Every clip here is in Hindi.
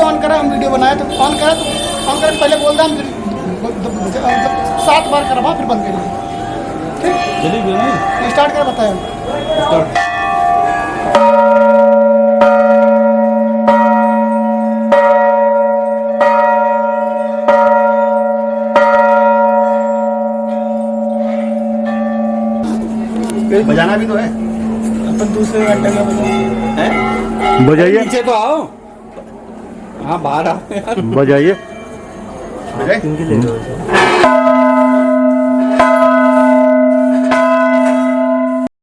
ऑन करा, हम वीडियो बनाए तो ऑन करा, तो ऑन करे पहले बोल हम 7 बार करवा फिर बंद करिए। ठीक चलिए स्टार्ट कर बताया। बजाना भी तो है, अपन दूसरे घंटे में बजाइए, नीचे तो आओ। हाँ बाहर आओ यार, बजाइए।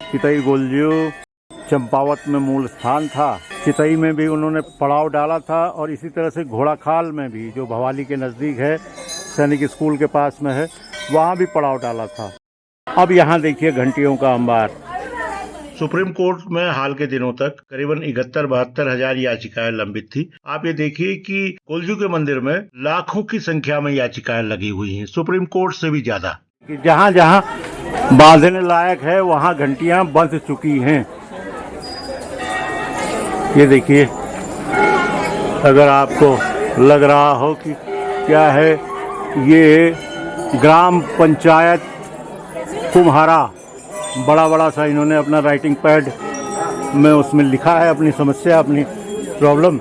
चितई गोलजू चंपावत में मूल स्थान था। चितई में भी उन्होंने पड़ाव डाला था और इसी तरह से घोड़ाखाल में भी, जो भवाली के नज़दीक है, सैनिक स्कूल के पास में है, वहाँ भी पड़ाव डाला था। अब यहाँ देखिए घंटियों का अंबार। सुप्रीम कोर्ट में हाल के दिनों तक करीबन 71-72 हजार याचिकाएं लंबित थी। आप ये देखिए कि गोलजू के मंदिर में लाखों की संख्या में याचिकाएं लगी हुई हैं, सुप्रीम कोर्ट से भी ज्यादा। जहाँ जहाँ बांधने लायक है वहाँ घंटियां बंध चुकी हैं। ये देखिए, अगर आपको लग रहा हो कि क्या है, ये ग्राम पंचायत कुम्हारा, बड़ा बड़ा सा इन्होंने अपना राइटिंग पैड में उसमें लिखा है अपनी समस्या, अपनी प्रॉब्लम।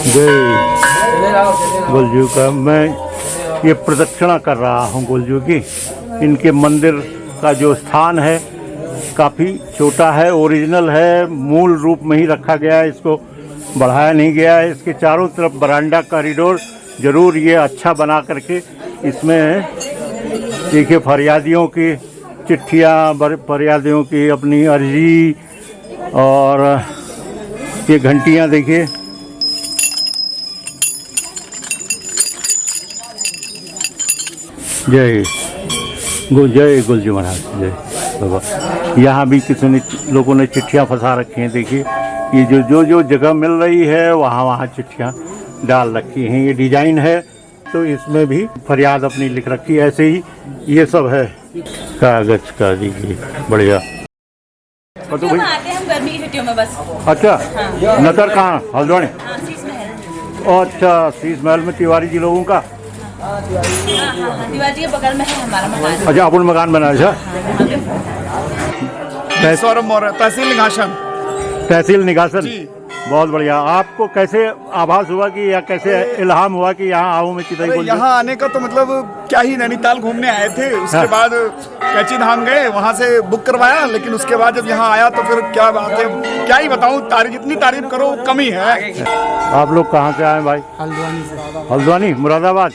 जय गोलजू का मैं ये प्रदक्षिणा कर रहा हूँ गोलजू की। इनके मंदिर का जो स्थान है काफ़ी छोटा है, ओरिजिनल है, मूल रूप में ही रखा गया है, इसको बढ़ाया नहीं गया है। इसके चारों तरफ बरांडा कॉरिडोर जरूर ये अच्छा बना करके, इसमें देखिए फरियादियों की चिट्ठियाँ, फरियादियों की अपनी अर्जी, और ये घंटियाँ देखिए। जय गोलजू महाराज, जय बाबा। यहाँ भी किसी ने, लोगों ने चिट्ठियाँ फंसा रखी हैं। देखिए ये जो जगह मिल रही है वहाँ चिट्ठियाँ डाल रखी हैं। ये डिजाइन है तो इसमें भी फरियाद अपनी लिख रखी है। ऐसे ही ये सब है कागज का। देखिए बढ़िया। तो भाई आते हैं हम गर्मी की छुट्टियों में बस। अच्छा हाँ। नगर कहाँ? हल्द्वानी। हाँ, शीश महल। अच्छा, शीश महल में तिवारी जी लोगों का। हाँ, तिवारी जी के बगल में है हमारा मकान। अच्छा, अपन मकान बनाया। सौरभ मौर्य, तहसील निगासन। तहसील निगासन, बहुत बढ़िया। आपको कैसे आभास हुआ कि, या कैसे इल्हाम हुआ कि यहाँ आऊँ मैं चितई गोलजू? यहाँ आने का तो मतलब क्या ही, नैनीताल घूमने आए थे, उसके हाँ। बाद कैची धाम गए, वहाँ से बुक करवाया, लेकिन उसके बाद जब यहाँ आया तो फिर क्या बात है, क्या ही बताऊँ, जितनी तारीफ करो कम ही है। आप लोग कहाँ से आए भाई? हल्द्वानी से। हल्द्वानी, मुरादाबाद।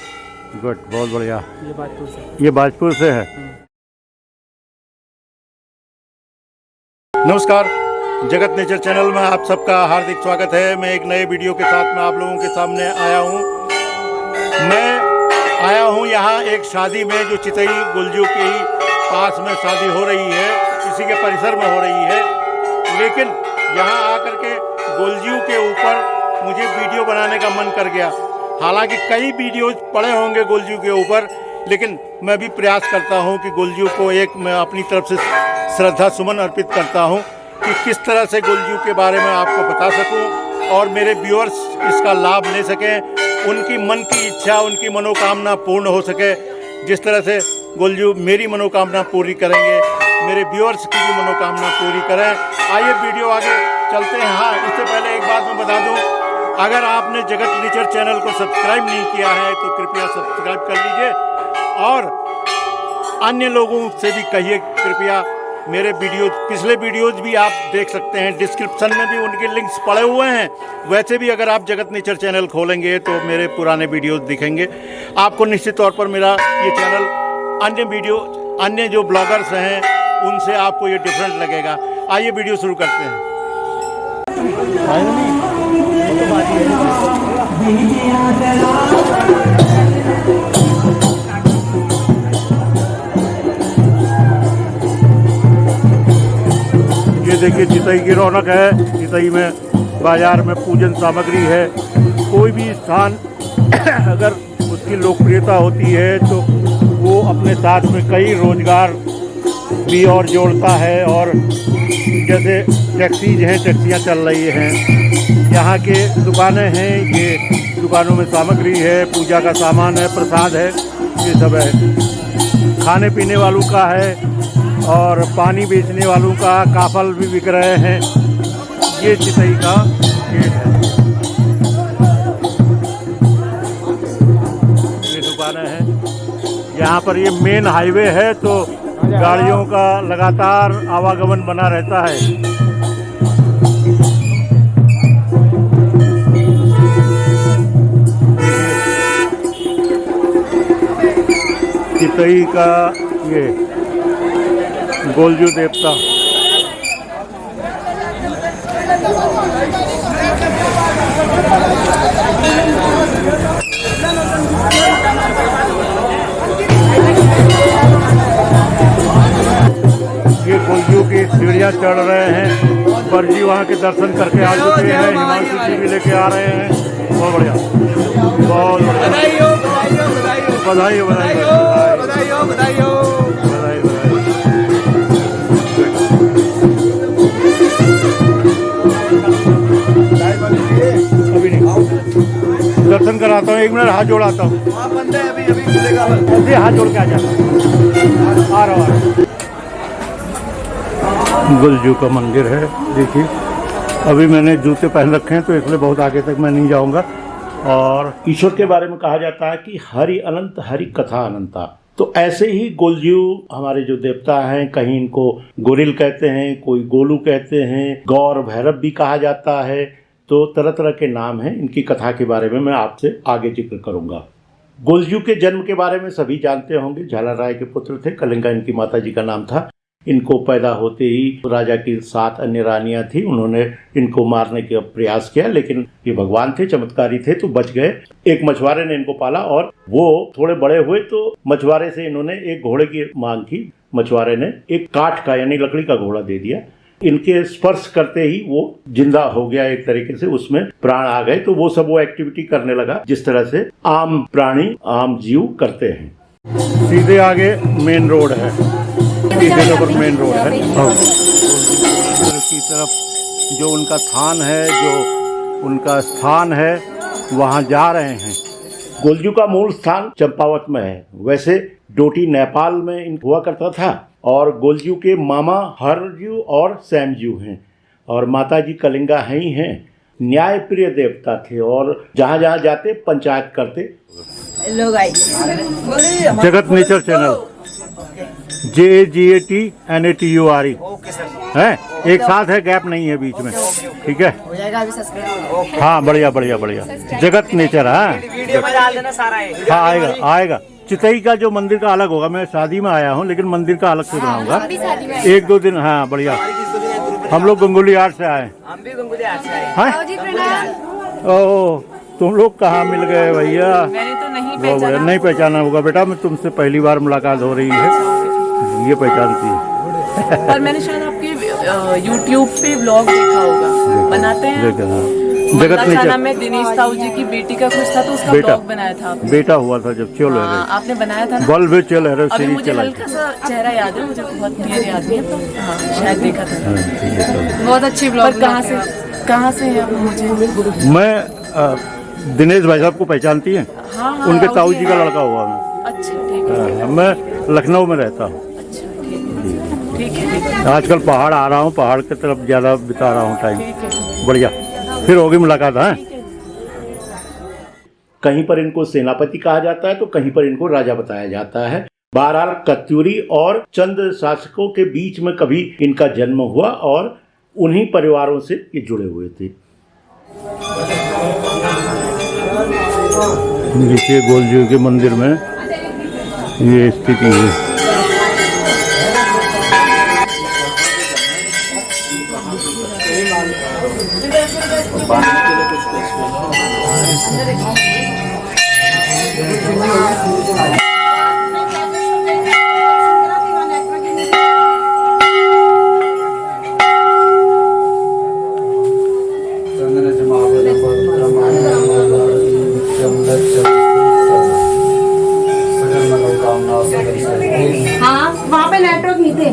गुड, बहुत बढ़िया। ये बाजपुर से है। नमस्कार, जगत नेचर चैनल में आप सबका हार्दिक स्वागत है। मैं एक नए वीडियो के साथ में आप लोगों के सामने आया हूँ। मैं आया हूँ यहाँ एक शादी में, जो चितई गोलजू के ही पास में शादी हो रही है, इसी के परिसर में हो रही है। लेकिन यहाँ आकर के गोलजू के ऊपर मुझे वीडियो बनाने का मन कर गया। हालांकि कई वीडियोज पड़े होंगे गोलजू के ऊपर, लेकिन मैं भी प्रयास करता हूँ कि गोलजू को एक मैं अपनी तरफ से श्रद्धा सुमन अर्पित करता हूँ कि किस तरह से गोलजू के बारे में आपको बता सकूं और मेरे व्यूअर्स इसका लाभ ले सकें, उनकी मन की इच्छा, उनकी मनोकामना पूर्ण हो सके। जिस तरह से गोलजू मेरी मनोकामना पूरी करेंगे, मेरे व्यूअर्स की भी मनोकामना पूरी करें। आइए वीडियो आगे चलते हैं। हाँ, इससे पहले एक बात मैं बता दूं, अगर आपने जगत नेचर चैनल को सब्सक्राइब नहीं किया है तो कृपया सब्सक्राइब कर लीजिए, और अन्य लोगों से भी कहिए कृपया। मेरे वीडियोज, पिछले वीडियोज भी आप देख सकते हैं, डिस्क्रिप्शन में भी उनके लिंक्स पड़े हुए हैं। वैसे भी अगर आप जगत नेचर चैनल खोलेंगे तो मेरे पुराने वीडियोज दिखेंगे आपको। निश्चित तौर पर मेरा ये चैनल अन्य जो ब्लॉगर्स हैं उनसे आपको ये डिफरेंट लगेगा। आइए वीडियो शुरू करते हैं। ये देखिए चितई की रौनक है। चितई में बाजार में पूजन सामग्री है। कोई भी स्थान अगर उसकी लोकप्रियता होती है तो वो अपने साथ में कई रोजगार भी और जोड़ता है। और जैसे टैक्सीज हैं, टैक्सियाँ चल रही हैं, यहाँ के दुकानें हैं, ये दुकानों में सामग्री है, पूजा का सामान है, प्रसाद है, ये सब है। खाने पीने वालों का है और पानी बेचने वालों का, काफल भी बिक रहे हैं। ये चितई का गेट है, ये दुकानें हैं। यहाँ पर ये मेन हाईवे है तो गाड़ियों का लगातार आवागमन बना रहता है। चितई का ये गोलजू देवता, ये गोलजू की सीढ़ियाँ चढ़ रहे हैं। बरजी वहाँ के दर्शन करके आ चुके हैं, हिमांशु जी भी लेके आ रहे हैं। बहुत बढ़िया, बहुत बधाई हो, बधाई हो, बधाई हो, बधाई हो, बधाई हो, बधाई हो। अभी नहीं, दर्शन कराता हूँ, 1 मिनट हाथ जोड़ाता हूँ। अभी हाथ जोड़ के आ जाता, आ रहा है। गुलजू का मंदिर है, देखिए। अभी मैंने जूते पहन रखे हैं तो इसलिए बहुत आगे तक मैं नहीं जाऊंगा। और ईश्वर के बारे में कहा जाता है कि हरि अनंत हरि कथा अनंता। तो ऐसे ही गोलजू हमारे जो देवता हैं, कहीं इनको गोरिल कहते हैं, कोई गोलू कहते हैं, गौर भैरव भी कहा जाता है। तो तरह तरह के नाम हैं। इनकी कथा के बारे में मैं आपसे आगे जिक्र करूंगा। गोलजू के जन्म के बारे में सभी जानते होंगे। झालर राय के पुत्र थे, कलिंगा इनकी माता जी का नाम था। इनको पैदा होते ही राजा की 7 अन्य रानियां थी, उन्होंने इनको मारने का प्रयास किया, लेकिन ये भगवान थे, चमत्कारी थे तो बच गए। एक मछुआरे ने इनको पाला और वो थोड़े बड़े हुए तो मछुआरे से इन्होंने एक घोड़े की मांग की। मछुआरे ने एक काठ का यानी लकड़ी का घोड़ा दे दिया। इनके स्पर्श करते ही वो जिंदा हो गया, एक तरीके से उसमें प्राण आ गए। तो वो सब वो एक्टिविटी करने लगा जिस तरह से आम प्राणी, आम जीव करते हैं। सीधे आगे मेन रोड है, सीधे पर मेन रोड है। की तरफ जो उनका थान है, जो उनका स्थान है, वहाँ जा रहे हैं। गोलजू का मूल स्थान चंपावत में है। वैसे डोटी नेपाल में हुआ करता था और गोलजू के मामा हरजू और सैमजू हैं और माताजी कलिंगा हैं ही हैं। न्याय प्रिय देवता थे और जहाँ जहाँ जाते पंचायत करते। जगत नेचर चैनल JAGATNATURE है, एक साथ है, गैप नहीं है बीच में, ठीक है। हाँ बढ़िया बढ़िया बढ़िया। जगत नेचर है, हाँ आएगा आएगा। चितई का जो मंदिर का अलग होगा, मैं शादी में आया हूँ लेकिन मंदिर का अलग से बनाऊंगा 1-2 दिन। हाँ बढ़िया। हम लोग गंगोली आर्ट से आए। हम भी गंगोली आर्ट से आए। ओह तुम लोग कहाँ मिल गए भैया? मैंने तो नहीं बहुत बढ़िया। नहीं पहचाना होगा बेटा, मैं तुमसे पहली बार मुलाकात हो रही है, ये पहचानती है। पर मैंने शायद आपके YouTube पे ब्लॉग देखा होगा, बनाते हैं। जगत नेचर में दिनेश ताऊ जी की बेटी का कुछ था तो उसका ब्लॉग बनाया था। बेटा हुआ था जब चल रहे, आपने बनाया था ना? बल भी चल रहे अभी मुझे हल्का सा चेहरा याद है, मुझे बहुत क्लियर याद नहीं है। हाँ शायद देखा था। बहुत अच्छी ब्लॉग। कहाँ से है मुझे? मैं दिनेश भाई साहब को पहचानती हैं? हाँ, उनके ताऊ जी का लड़का हुआ मैं। अच्छा ठीक है। मैं लखनऊ में रहता हूँ। अच्छा ठीक है। आजकल पहाड़ आ रहा हूँ, पहाड़ की तरफ ज़्यादा बिता रहा हूँ टाइम। बढ़िया, फिर होगी मुलाकात। है कहीं पर इनको सेनापति कहा जाता है तो कहीं पर इनको राजा बताया जाता है। बहरहाल कत्यूरी और चंद शासकों के बीच में कभी इनका जन्म हुआ और उन्हीं परिवारों से ये जुड़े हुए थे। देखिए गोलजू के मंदिर में ये स्थिति है। हाँ वहाँ पे नेटवर्क नहीं थे।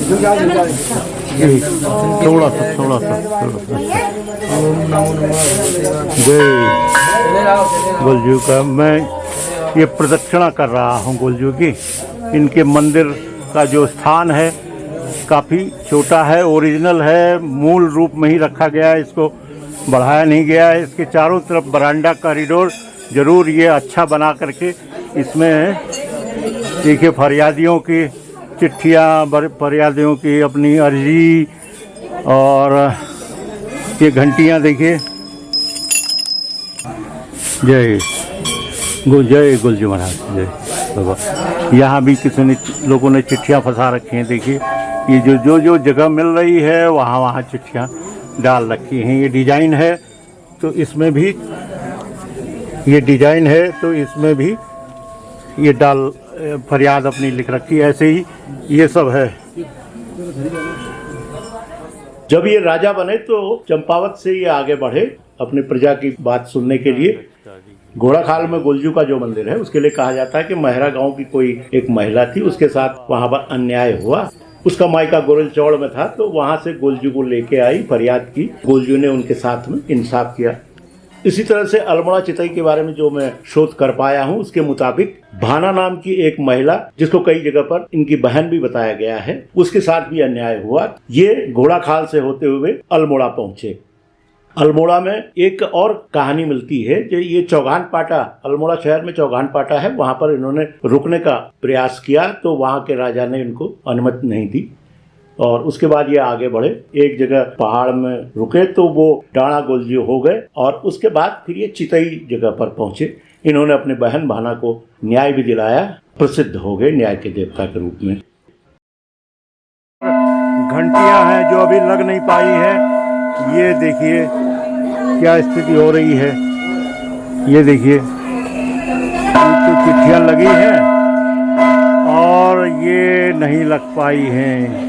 थोड़ा सा जय गुलजू का मैं ये प्रदक्षिणा कर रहा हूँ गुलजू की। इनके मंदिर का जो स्थान है काफ़ी छोटा है, ओरिजिनल है, मूल रूप में ही रखा गया है, इसको बढ़ाया नहीं गया है। इसके चारों तरफ बरांडा कॉरिडोर ज़रूर ये अच्छा बना करके इसमें देखिए फरियादियों की चिट्ठियाँ, फरियादियों की अपनी अर्जी और ये घंटियाँ देखिए। जय गुलजू महाराज जय बाबा। यहाँ भी किसी ने लोगों ने चिट्ठियाँ फंसा रखी हैं। देखिए ये जो जगह मिल रही है वहाँ चिट्ठियाँ डाल रखी हैं। ये डिजाइन है तो इसमें भी ये डाल फरियाद अपनी लिख रखी है। ऐसे ही ये सब है। जब ये राजा बने तो चंपावत से ये आगे बढ़े अपनी प्रजा की बात सुनने के लिए। घोड़ाखाल में गुलजू का जो मंदिर है उसके लिए कहा जाता है कि महरा गांव की कोई एक महिला थी, उसके साथ वहां पर अन्याय हुआ। उसका मायका गोरल चौड़ में था तो वहां से गुलजू को लेके आई, फरियाद की। गुलजू ने उनके साथ में इंसाफ किया। इसी तरह से अल्मोड़ा चितई के बारे में जो मैं शोध कर पाया हूँ उसके मुताबिक भाना नाम की एक महिला, जिसको कई जगह पर इनकी बहन भी बताया गया है, उसके साथ भी अन्याय हुआ। ये घोड़ाखाल से होते हुए अल्मोड़ा पहुंचे। अल्मोड़ा में एक और कहानी मिलती है जो ये चौगान पाटा, अल्मोड़ा शहर में चौगान पाटा है, वहां पर इन्होंने रुकने का प्रयास किया तो वहां के राजा ने इनको अनुमति नहीं दी और उसके बाद ये आगे बढ़े। एक जगह पहाड़ में रुके तो वो डाणा गुलजू हो गए और उसके बाद फिर ये चितई जगह पर पहुंचे। इन्होंने अपने बहन भाना को न्याय भी दिलाया, प्रसिद्ध हो गए न्याय के देवता के रूप में। घंटियां हैं जो अभी लग नहीं पाई है। ये देखिए क्या स्थिति हो रही है। ये देखिए तो चिट्ठियां लगी हैं और ये नहीं लग पाई हैं।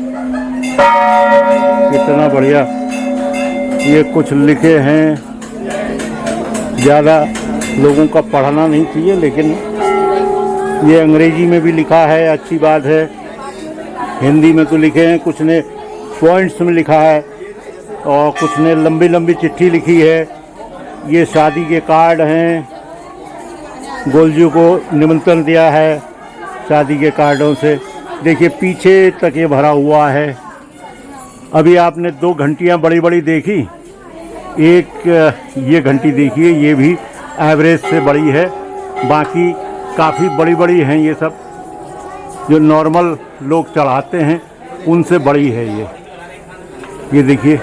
कितना बढ़िया ये कुछ लिखे हैं। ज़्यादा लोगों का पढ़ना नहीं चाहिए लेकिन ये अंग्रेजी में भी लिखा है, अच्छी बात है। हिंदी में तो लिखे हैं, कुछ ने पॉइंट्स में लिखा है और कुछ ने लंबी लंबी चिट्ठी लिखी है। ये शादी के कार्ड हैं, गुलजू को निमंत्रण दिया है शादी के कार्डों से। देखिए पीछे तक ये भरा हुआ है। अभी आपने दो घंटियां बड़ी बड़ी देखी, एक ये घंटी देखिए, ये भी एवरेज से बड़ी है, बाकी काफ़ी बड़ी बड़ी हैं। ये सब जो नॉर्मल लोग चढ़ाते हैं उनसे बड़ी है ये देखिए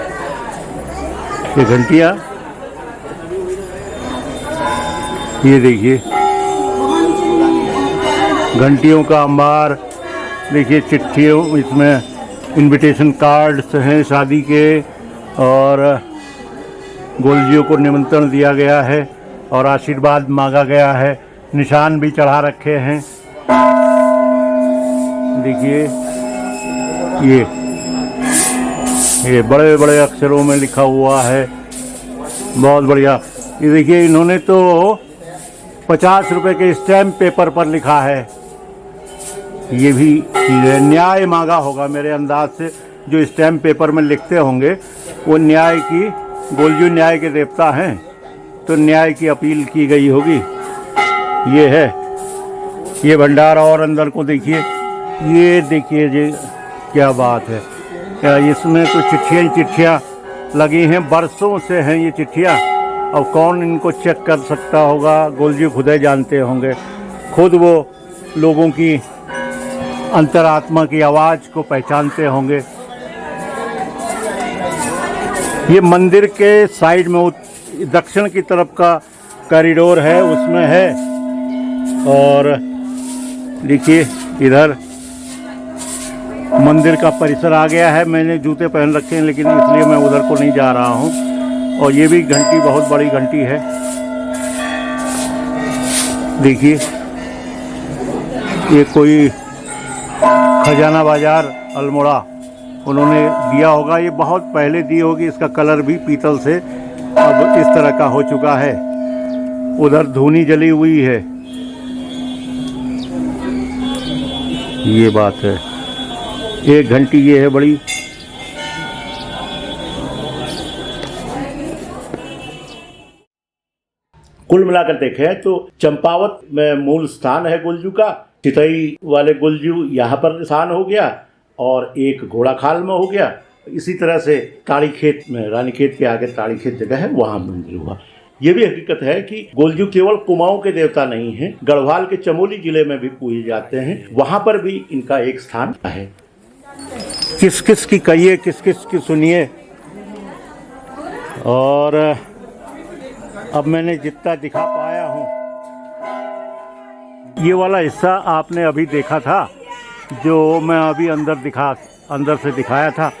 ये घंटियाँ। ये देखिए घंटियों का अंबार, देखिए चिट्ठियों, इसमें इनविटेशन कार्ड्स हैं शादी के और गुलजू को निमंत्रण दिया गया है और आशीर्वाद मांगा गया है। निशान भी चढ़ा रखे हैं। देखिए ये बड़े बड़े अक्षरों में लिखा हुआ है, बहुत बढ़िया। ये देखिए इन्होंने तो 50 रुपए के स्टैम्प पेपर पर लिखा है। ये भी न्याय मांगा होगा मेरे अंदाज से। जो स्टैम्प पेपर में लिखते होंगे वो न्याय की, गुलजू न्याय के देवता हैं तो न्याय की अपील की गई होगी। ये है ये भंडारा और अंदर को देखिए, ये देखिए ये क्या बात है। इसमें तो चिट्ठियाँ लगी हैं, बरसों से हैं ये चिट्ठियाँ। अब कौन इनको चेक कर सकता होगा, गुलजू खुद ही जानते होंगे। खुद वो लोगों की अंतरात्मा की आवाज़ को पहचानते होंगे। ये मंदिर के साइड में दक्षिण की तरफ का कॉरिडोर है, उसमें है। और देखिए इधर मंदिर का परिसर आ गया है। मैंने जूते पहन रखे हैं लेकिन इसलिए मैं उधर को नहीं जा रहा हूँ। और ये भी घंटी बहुत बड़ी घंटी है। देखिए ये कोई खजाना बाजार अल्मोड़ा उन्होंने दिया होगा। ये बहुत पहले दी होगी। इसका कलर भी पीतल से अब इस तरह का हो चुका है। उधर धूनी जली हुई है। ये बात है। एक घंटी ये है बड़ी। कुल मिलाकर देखें तो चंपावत में मूल स्थान है गुलजू का, चितई वाले गुलजू यहाँ पर स्थान हो गया और एक घोड़ाखाल में हो गया। इसी तरह से ताड़ीखेत में, रानीखेत के आगे ताड़ीखेत जगह है, वहाँ मंदिर हुआ। ये भी हकीकत है कि गुलजू केवल कुमाऊं के देवता नहीं हैं, गढ़वाल के चमोली जिले में भी पूजे जाते हैं, वहाँ पर भी इनका एक स्थान है। किस किस की कहिए, किस किस की सुनिए। और अब मैंने जितना दिखा पाया हूँ, ये वाला हिस्सा आपने अभी देखा था जो मैं अभी अंदर से दिखाया था।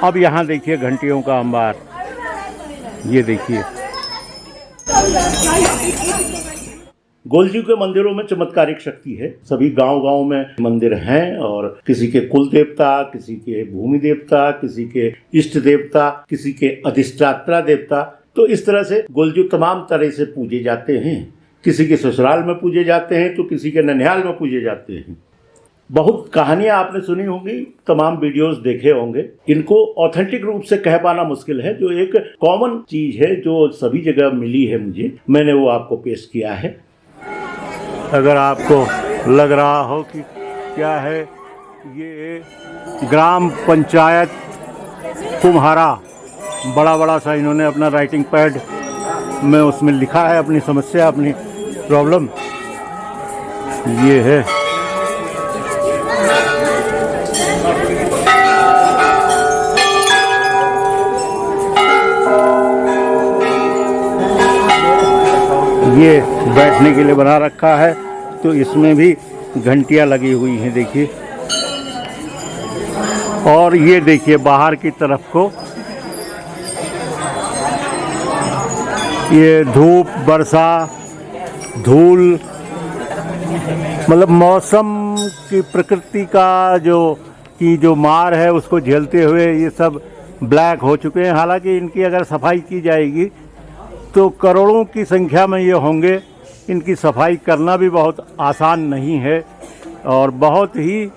अब यहाँ देखिए घंटियों का अंबार, ये देखिए। गुलजू के मंदिरों में चमत्कारिक शक्ति है। सभी गांव-गांव में मंदिर हैं और किसी के कुल देवता, किसी के भूमि देवता, किसी के इष्ट देवता, किसी के अधिष्ठात्रा देवता, तो इस तरह से गुलजू तमाम तरह से पूजे जाते हैं। किसी के ससुराल में पूजे जाते हैं तो किसी के ननिहाल में पूजे जाते हैं। बहुत कहानियां आपने सुनी होंगी, तमाम वीडियोस देखे होंगे। इनको ऑथेंटिक रूप से कह पाना मुश्किल है। जो एक कॉमन चीज है जो सभी जगह मिली है मुझे, मैंने वो आपको पेश किया है। अगर आपको लग रहा हो कि क्या है, ये ग्राम पंचायत कुम्हारा, बड़ा बड़ा सा इन्होंने अपना राइटिंग पैड में उसमें लिखा है अपनी समस्या, अपनी प्रॉब्लम। ये है ये बैठने के लिए बना रखा है, तो इसमें भी घंटियां लगी हुई हैं, देखिए। और ये देखिए बाहर की तरफ को, ये धूप, वर्षा, धूल, मतलब मौसम की, प्रकृति का जो मार है उसको झेलते हुए ये सब ब्लैक हो चुके हैं। हालांकि इनकी अगर सफाई की जाएगी तो करोड़ों की संख्या में ये होंगे। इनकी सफाई करना भी बहुत आसान नहीं है और बहुत ही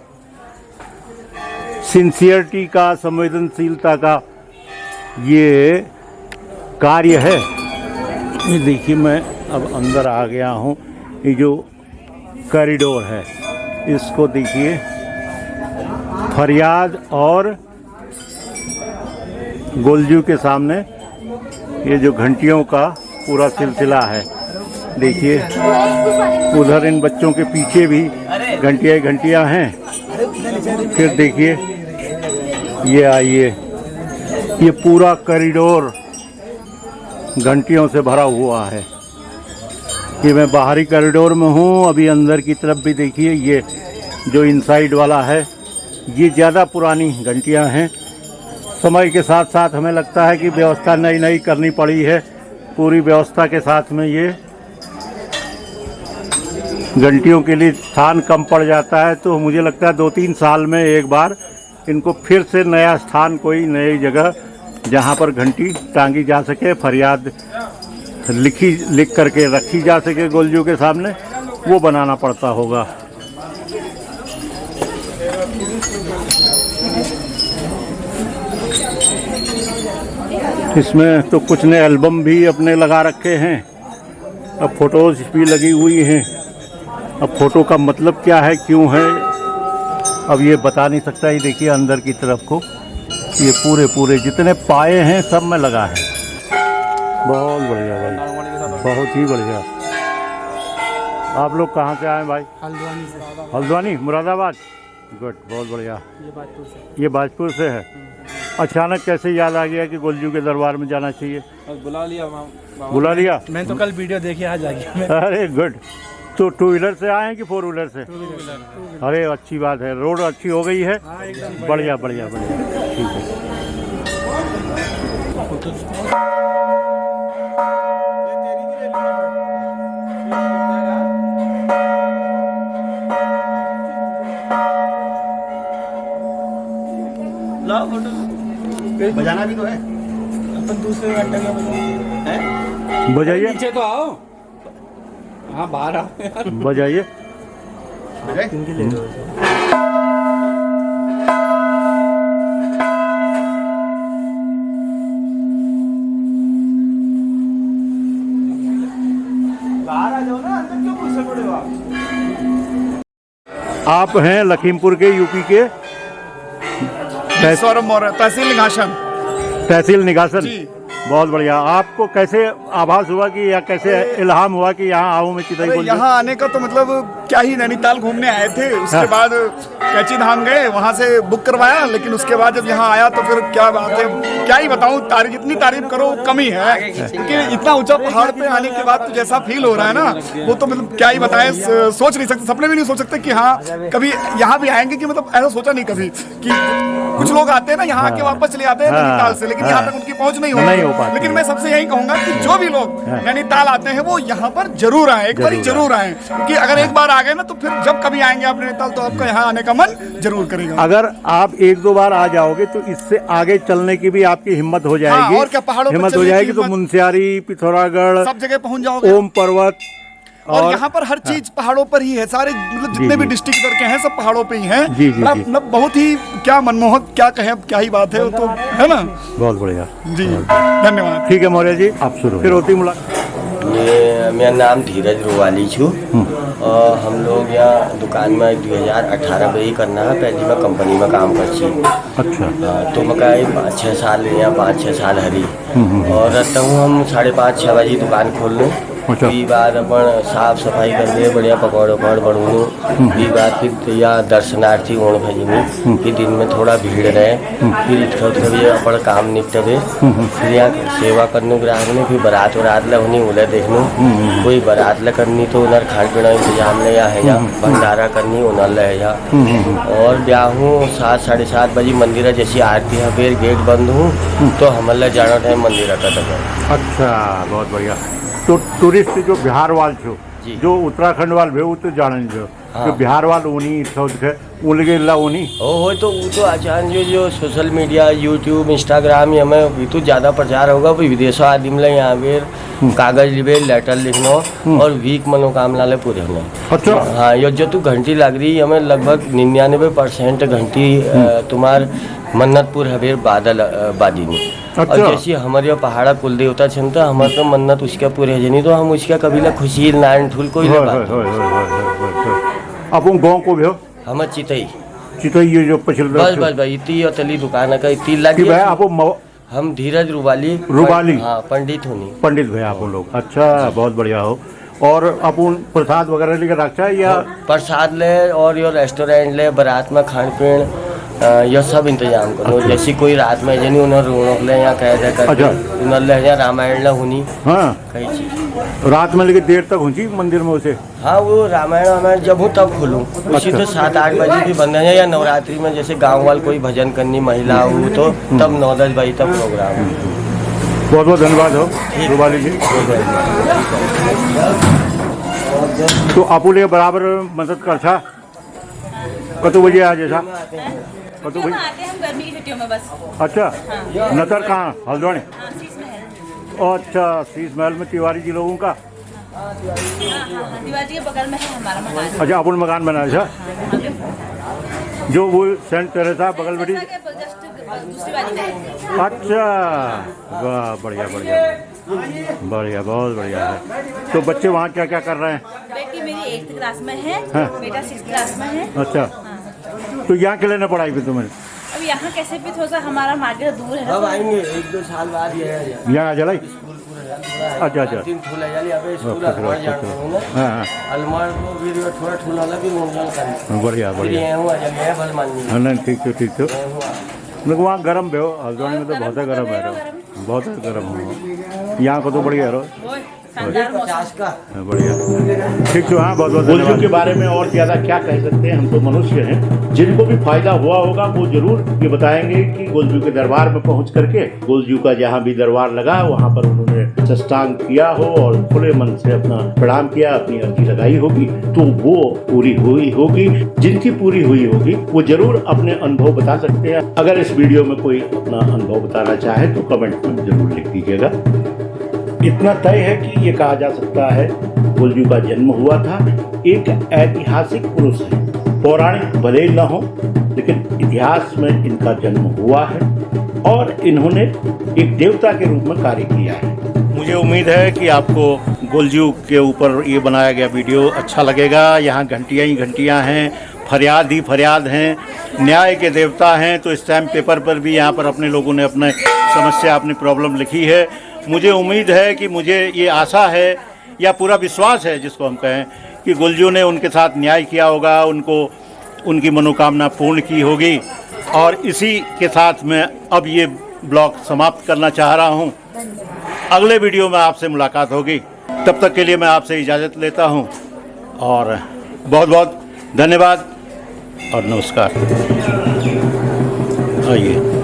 सिंसियरिटी का, संवेदनशीलता का ये कार्य है। ये देखिए, मैं अब अंदर आ गया हूँ। ये जो कॉरिडोर है, इसको देखिए, फरियाद और गुलजू के सामने ये जो घंटियों का पूरा सिलसिला है, देखिए। उधर इन बच्चों के पीछे भी घंटियाँ हैं। फिर देखिए, ये आइए, ये पूरा कॉरिडोर घंटियों से भरा हुआ है। ये मैं बाहरी कॉरिडोर में हूँ। अभी अंदर की तरफ भी देखिए, ये जो इनसाइड वाला है, ये ज़्यादा पुरानी घंटियाँ हैं। समय के साथ साथ हमें लगता है कि व्यवस्था नई करनी पड़ी है। पूरी व्यवस्था के साथ में ये घंटियों के लिए स्थान कम पड़ जाता है, तो मुझे लगता है 2-3 साल में एक बार इनको फिर से नया स्थान, कोई नई जगह जहाँ पर घंटी टांगी जा सके, फरियाद लिख करके रखी जा सके गुलजू के सामने, वो बनाना पड़ता होगा। इसमें तो कुछ ने एल्बम भी अपने लगा रखे हैं। अब फोटोज भी लगी हुई हैं। अब फोटो का मतलब क्या है, क्यों है, अब ये बता नहीं सकता। ये देखिए अंदर की तरफ को, ये पूरे जितने पाए हैं सब में लगा है। बहुत बढ़िया भाई, बहुत ही बढ़िया। आप लोग कहाँ से आए भाई? हल्द्वानी से। हल्द्वानी, मुरादाबाद। गुड, बहुत बढ़िया। ये बाजपुर से है। अचानक कैसे याद आ गया कि गुलजू के दरबार में जाना चाहिए? बुला लिया। मैं तो कल वीडियो देखी, आज आ गया। अरे गुड। तो 2 व्हीलर से आए हैं कि 4 व्हीलर से? अरे अच्छी बात है, रोड अच्छी हो गई है। बढ़िया, ठीक है। बजाना भी तो है। अपन दूसरे घंटे का बजाइए, नीचे तो आओ। हाँ, बाहर आओ यार। बजाइए। आप हैं लखीमपुर के, यूपी के सौरभ मौर्य, तहसील निघासन। तहसील निघासन। जी। बहुत बढ़िया। आपको कैसे आभास हुआ कि या कैसे इल्हाम हुआ कि यहाँ आऊँ मैं चितई गुलजू? यहाँ आने का तो मतलब क्या ही, नैनीताल घूमने आए थे, उसके बाद कैची धाम गए, वहाँ से बुक करवाया, लेकिन उसके बाद जब यहाँ आया तो फिर क्या बात है, क्या ही बताऊँ, तारीफ जितनी तारीफ करो कम ही है, क्योंकि इतना ऊंचा पहाड़ पे आने के बाद तो जैसा फील हो रहा है ना, वो तो मतलब क्या ही बताएं, सोच नहीं सकते, सपने भी नहीं सोच सकते कि हाँ कभी यहाँ भी आएंगे, कि मतलब ऐसा सोचा नहीं कभी कि कुछ लोग आते हैं ना यहाँ आके वापस चले जाते हैं नैनीताल से, लेकिन यहाँ तक उनकी पहुँच नहीं हो पाती। लेकिन मैं सबसे यही कहूंगा कि जो भी लोग नैनीताल आते हैं वो यहाँ पर जरूर आए, एक बार जरूर आए, क्योंकि अगर एक बार आ गए ना तो फिर जब कभी आएंगे आप नैनीताल तो आपका यहाँ आने का मन जरूर करेगा। अगर आप एक दो बार आ जाओगे तो इससे आगे चलने की भी आपकी हिम्मत हो जाएगी। और क्या, पहाड़ों हिम्मत हो जाएगी तो मुनस्यारी, पिथौरागढ़, सब जगह पहुंच जाओगे। ओम पर्वत, और यहाँ पर हर चीज पहाड़ों पर ही है, सारे मतलब जितने भी डिस्ट्रिक्ट इधर के हैं सब पहाड़ों पे ही हैं। मतलब बहुत ही क्या मनमोहक, क्या कहें, क्या ही बात है, वो तो है ना। बहुत बढ़िया जी, धन्यवाद। ठीक है मौर्य जी, आप शुरू फिर होती मुलाकात। ये मेरा नाम धीरज रुवाली छू और हम लोग यहाँ दुकान में 2018 में ही करना है, पहले मैं कंपनी में काम कर छी। अच्छा। तो मैं कहीं 5-6 साल यहाँ 5-6 साल हरी और रहता हूँ हम 5:30-6 बजे दुकान खोल लें। फिर बाद अपन साफ सफाई कर लिए, बढ़िया पकौड़ वकौड़ बनूँ, फिर बाद फिर यहाँ दर्शनार्थी ओण भेजनी, फिर दिन में थोड़ा भीड़ रहे, फिर इतना भी अपन काम निपटे, फिर यहाँ सेवा करने ग्राहक ने, फिर बारात वरात ला होनी उन्हें देखनू, कोई बारात ला करनी तो उन्हें खान पीना इंतजाम ले है जा, भंडारा करनी उन्हें ले जा, और ब्याहूँ 7-7:30 बजे मंदिर है, जैसी आरती है फिर गेट बंद हूँ तो हमारे जाना टाइम मंदिर का तक। अच्छा, बहुत बढ़िया। तो टूरिस्ट जो बिहार वाल छो, जो उत्तराखंड वाल भे, वो तो जाने जो जो बिहार वाल उन्हीं उनके ला उन्हीं हो तो वो तो अचानक जो सोशल मीडिया, यूट्यूब, इंस्टाग्राम ये में तो ज़्यादा प्रचार होगा, फिर विदेशों आदमी में यहाँ पे कागज लिबे, लेटर लिखना और वीक मनोकामना ले पूरे होना। अच्छा। हाँ, ये जो तू घंटी लग रही है हमें लगभग 99% घंटी तुम्हार मन्नतपुर हबेर बादल बादी में। अच्छा। और जैसे हमारे यहाँ पहाड़ा कुल देवता छन तो हमारे तो मन्नत उसका पूरे है नहीं, तो हम उसका कभी ला खुशी नारायण ठुल कोई ना बात। आप गाँव को भी हो? हम चितई ये जो पछिल बस इतनी और तली दुकान का इतनी लगी। हम धीरज रुवाली हाँ, पंडित होनी। पंडित भैया आप लोग। अच्छा, बहुत बढ़िया हो। और अपन प्रसाद वगैरह लेकर रखा है या प्रसाद ले, और यो रेस्टोरेंट ले, बारात में खान पीन यह सब इंतजाम करो। अच्छा। जैसी कोई रात में जनी उन्हें रोनक ले या कह दे कर उन्हें ले या रामायण ला होनी। हाँ, कई चीज रात में लेके देर तक हुई मंदिर में उसे। हाँ, वो रामायण जब हूँ तब खोलूँ, उसी तो 7-8 बजे भी बंद है, या नवरात्रि में जैसे गाँव वाल कोई भजन करनी महिला हो तो तब 9-10 बजे तक प्रोग्राम। बहुत बहुत धन्यवाद हो रुवाली जी। तो आपू ले बराबर मदद कर छा कतो बजे आ जैसा कतो बजे आते हैं हम गर्मी की छुट्टियों में बस। अच्छा। नतर कहाँ? हल्द्वानी। अच्छा, शीश महल में तिवारी जी लोगों का। तिवारी के बगल में है हमारा मकान। अच्छा, अपन मकान बना है जो वो सेंट टेरेसा बगल में। अच्छा, वाह, बढ़िया बढ़िया बढ़िया, बहुत बढ़िया है। तो बच्चे वहाँ क्या क्या कर रहे हैं? बेटी मेरी 8th क्लास में है, बेटा 6th क्लास में है। अच्छा। तो यहाँ के लेना पढ़ाई फिर तुम्हें? अब यहाँ कैसे भी थोड़ा सा हमारा मार्केट दूर है। अब आएंगे 1-2 साल बाद यहाँ आ जलाई। अच्छा। बढ़िया ठीक तो वहाँ गर्म भी हो, हल्द्वानी में तो बहुत गर्म है, बहुत गर्म हो। यहाँ को तो बढ़िया है बढ़िया। ठीक तो हाँ, बहुत बहुत गुलजू के बारे में और ज़्यादा क्या कह सकते हैं, हम तो मनुष्य हैं। जिनको भी फायदा हुआ होगा वो जरूर ये बताएंगे कि गुलजू के दरबार में पहुंच करके गुलजू का जहाँ भी दरबार लगा वहाँ पर उन्होंने साष्टांग किया हो और खुले मन से अपना प्रणाम किया, अपनी अर्जी लगाई होगी तो वो पूरी हुई होगी। जिनकी पूरी हुई होगी वो जरूर अपने अनुभव बता सकते हैं। अगर इस वीडियो में कोई अपना अनुभव बताना चाहे तो कमेंट में जरूर लिख दीजिएगा। इतना तय है कि ये कहा जा सकता है गुलजू का जन्म हुआ था। एक ऐतिहासिक पुरुष है, पौराणिक भले न हो लेकिन इतिहास में इनका जन्म हुआ है और इन्होंने एक देवता के रूप में कार्य किया है। मुझे उम्मीद है कि आपको गोलजू के ऊपर ये बनाया गया वीडियो अच्छा लगेगा। यहाँ घंटियाँ ही घंटियाँ हैं, फरियाद ही फरियाद हैं, न्याय के देवता हैं। तो स्टैम्प पेपर पर भी यहाँ पर अपने लोगों ने अपने समस्या, अपनी प्रॉब्लम लिखी है। मुझे उम्मीद है कि मुझे ये आशा है या पूरा विश्वास है जिसको हम कहें कि गोलजू ने उनके साथ न्याय किया होगा, उनको उनकी मनोकामना पूर्ण की होगी। और इसी के साथ मैं अब ये ब्लॉग समाप्त करना चाह रहा हूँ। अगले वीडियो में आपसे मुलाकात होगी, तब तक के लिए मैं आपसे इजाज़त लेता हूँ और बहुत बहुत धन्यवाद और नमस्कार। आइए।